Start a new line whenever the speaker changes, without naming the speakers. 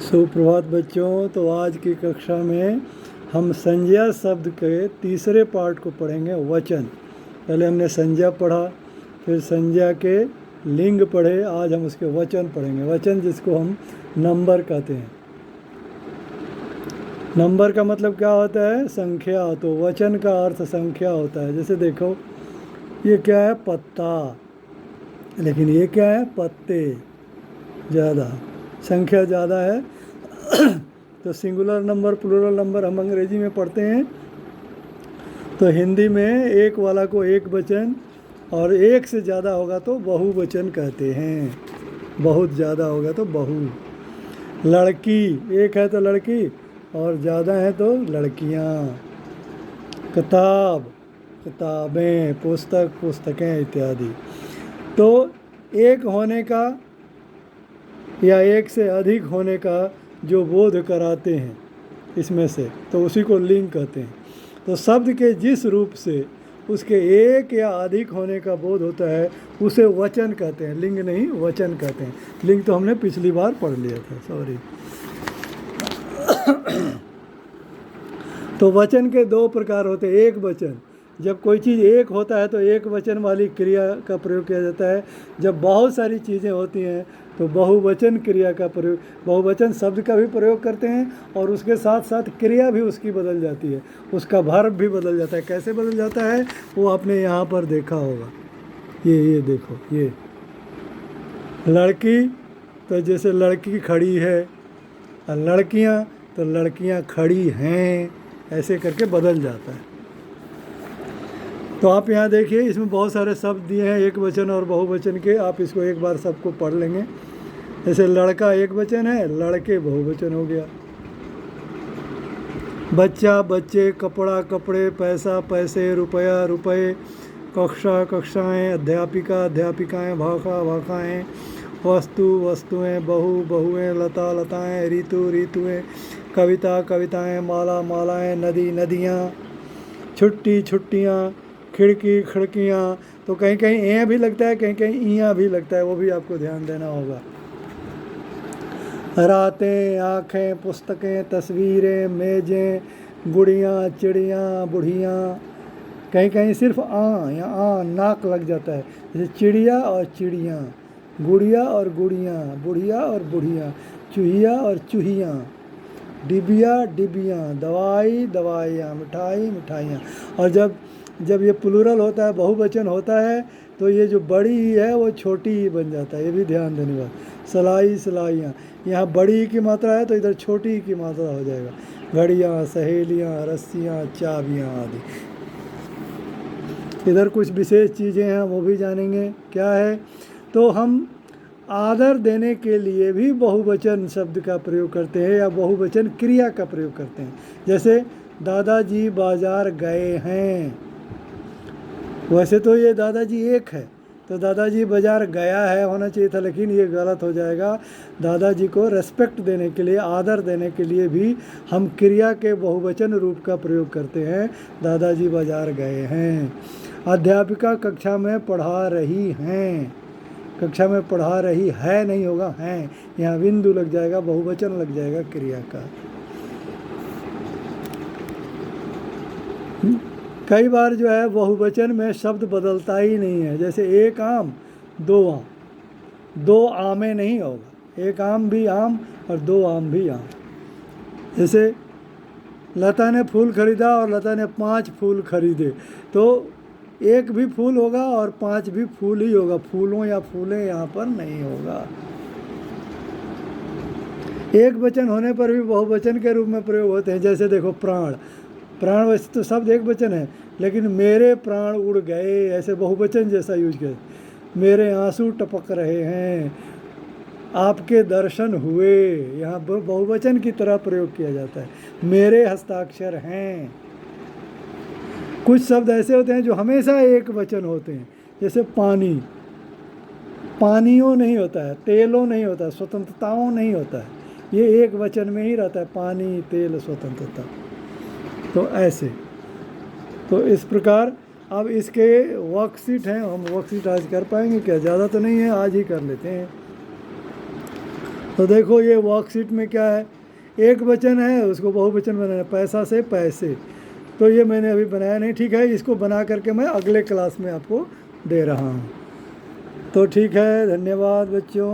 सुप्रभात बच्चों। तो आज की कक्षा में हम संज्ञा शब्द के तीसरे पार्ट को पढ़ेंगे, वचन। पहले हमने संज्ञा पढ़ा, फिर संज्ञा के लिंग पढ़े, आज हम उसके वचन पढ़ेंगे। वचन जिसको हम नंबर कहते हैं। नंबर का मतलब क्या होता है? संख्या। तो वचन का अर्थ संख्या होता है। जैसे देखो, ये क्या है? पत्ता। लेकिन ये क्या है? पत्ते। ज़्यादा, संख्या ज़्यादा है। तो सिंगुलर नंबर, प्लूरल नंबर हम अंग्रेजी में पढ़ते हैं। तो हिंदी में एक वाला को एक वचन, और एक से ज़्यादा होगा तो बहुवचन कहते हैं। बहुत ज़्यादा होगा तो बहु। लड़की, एक है तो लड़की, और ज़्यादा है तो लड़कियाँ। किताब, किताबें, पुस्तक, पुस्तकें इत्यादि। तो एक होने का या एक से अधिक होने का जो बोध कराते हैं इसमें से, तो उसी को लिंग कहते हैं। तो शब्द के जिस रूप से उसके एक या अधिक होने का बोध होता है उसे वचन कहते हैं, लिंग नहीं वचन कहते हैं। लिंग तो हमने पिछली बार पढ़ लिया था, सॉरी। तो वचन के दो प्रकार होते हैं। एक वचन, जब कोई चीज़ एक होता है तो एक वचन वाली क्रिया का प्रयोग किया जाता है। जब बहुत सारी चीज़ें होती हैं तो बहुवचन क्रिया का प्रयोग, बहुवचन शब्द का भी प्रयोग करते हैं, और उसके साथ साथ क्रिया भी उसकी बदल जाती है, उसका वर्ब भी बदल जाता है। कैसे बदल जाता है वो आपने यहाँ पर देखा होगा। ये देखो, ये लड़की, तो जैसे लड़की खड़ी है, और लड़कियाँ तो लड़कियाँ खड़ी हैं, ऐसे करके बदल जाता है। तो आप यहाँ देखिए, इसमें बहुत सारे शब्द दिए हैं एक वचन और बहुवचन के। आप इसको एक बार सबको पढ़ लेंगे। जैसे लड़का एक वचन है, लड़के बहुवचन हो गया। बच्चा, बच्चे, कपड़ा, कपड़े, पैसा, पैसे, रुपया, रुपए, कक्षा, कक्षाएं, अध्यापिका, अध्यापिकाएं, भाषा, भाषाएं, वस्तु, वस्तुएं, बहू, बहुएं, लता, लताएं, ऋतु, ऋतुएं, कविता, कविताएं, माला, मालाएं, नदी, नदियाँ, छुट्टी, छुट्टियाँ, खिड़की, खिड़कियाँ। तो कहीं कहीं ए भी लगता है, कहीं कहीं ईया भी लगता है, वो भी आपको ध्यान देना होगा। रातें, आँखें, पुस्तकें, तस्वीरें, मेजें, गुड़ियाँ, चिड़ियाँ, बुढ़ियाँ। कहीं कहीं सिर्फ आ या आ नाक लग जाता है, जैसे चिड़िया और चिड़ियाँ, गुड़िया और गुड़ियाँ, बुढ़िया और बुढ़ियाँ, चूहिया और चूहियाँ, डिबिया, डिबियाँ, दवाई, दवाइयाँ, मिठाई, मिठाइयाँ। और जब ये प्लूरल होता है, बहुवचन होता है, तो ये जो बड़ी है वो छोटी ही बन जाता है। ये भी ध्यान देने वाला। सिलाई, सिलाइयाँ, यहाँ बड़ी की मात्रा है तो इधर छोटी की मात्रा हो जाएगा। घड़ियाँ, सहेलियाँ, रस्सियाँ, चाबियाँ आदि। इधर कुछ विशेष चीज़ें हैं, वो भी जानेंगे क्या है। तो हम आदर देने के लिए भी बहुवचन शब्द का प्रयोग करते हैं, या बहुवचन क्रिया का प्रयोग करते हैं। जैसे दादाजी बाजार गए हैं। वैसे तो ये दादाजी एक है, तो दादाजी बाजार गया है होना चाहिए था, लेकिन ये गलत हो जाएगा। दादाजी को रेस्पेक्ट देने के लिए, आदर देने के लिए भी हम क्रिया के बहुवचन रूप का प्रयोग करते हैं। दादाजी बाजार गए हैं। अध्यापिका कक्षा में पढ़ा रही हैं। कक्षा में पढ़ा रही है नहीं होगा, हैं। यहाँ बिंदु लग जाएगा, बहुवचन लग जाएगा क्रिया का। कई बार जो है बहुवचन में शब्द बदलता ही नहीं है। जैसे एक आम, दो आम, दो आमे नहीं होगा। एक आम भी आम और दो आम भी आम। जैसे लता ने फूल खरीदा और लता ने 5 फूल खरीदे, तो एक भी फूल होगा और 5 भी फूल ही होगा। फूलों या फूलें यहाँ पर नहीं होगा। एक वचन होने पर भी बहुवचन के रूप में प्रयोग होते हैं। जैसे देखो, प्राण, प्राण वैसे तो शब्द एक वचन है, लेकिन मेरे प्राण उड़ गए, ऐसे बहुवचन जैसा यूज किया। मेरे आंसू टपक रहे हैं, आपके दर्शन हुए, यहाँ बहुवचन की तरह प्रयोग किया जाता है। मेरे हस्ताक्षर हैं। कुछ शब्द ऐसे होते हैं जो हमेशा एक वचन होते हैं। जैसे पानी, पानियों नहीं होता है, तेलों नहीं होता है, स्वतंत्रताओं नहीं होता है। ये एक वचन में ही रहता है, पानी, तेल, स्वतंत्रता। तो ऐसे, तो इस प्रकार अब इसके वर्कशीट हैं। हम वर्कशीट आज कर पाएंगे क्या? ज़्यादा तो नहीं है, आज ही कर लेते हैं। तो देखो ये वर्कशीट में क्या है, एक वचन है, उसको बहुवचन बनाना है, पैसा से पैसे। तो ये मैंने अभी बनाया नहीं, ठीक है, इसको बना करके मैं अगले क्लास में आपको दे रहा हूँ। तो ठीक है, धन्यवाद बच्चों।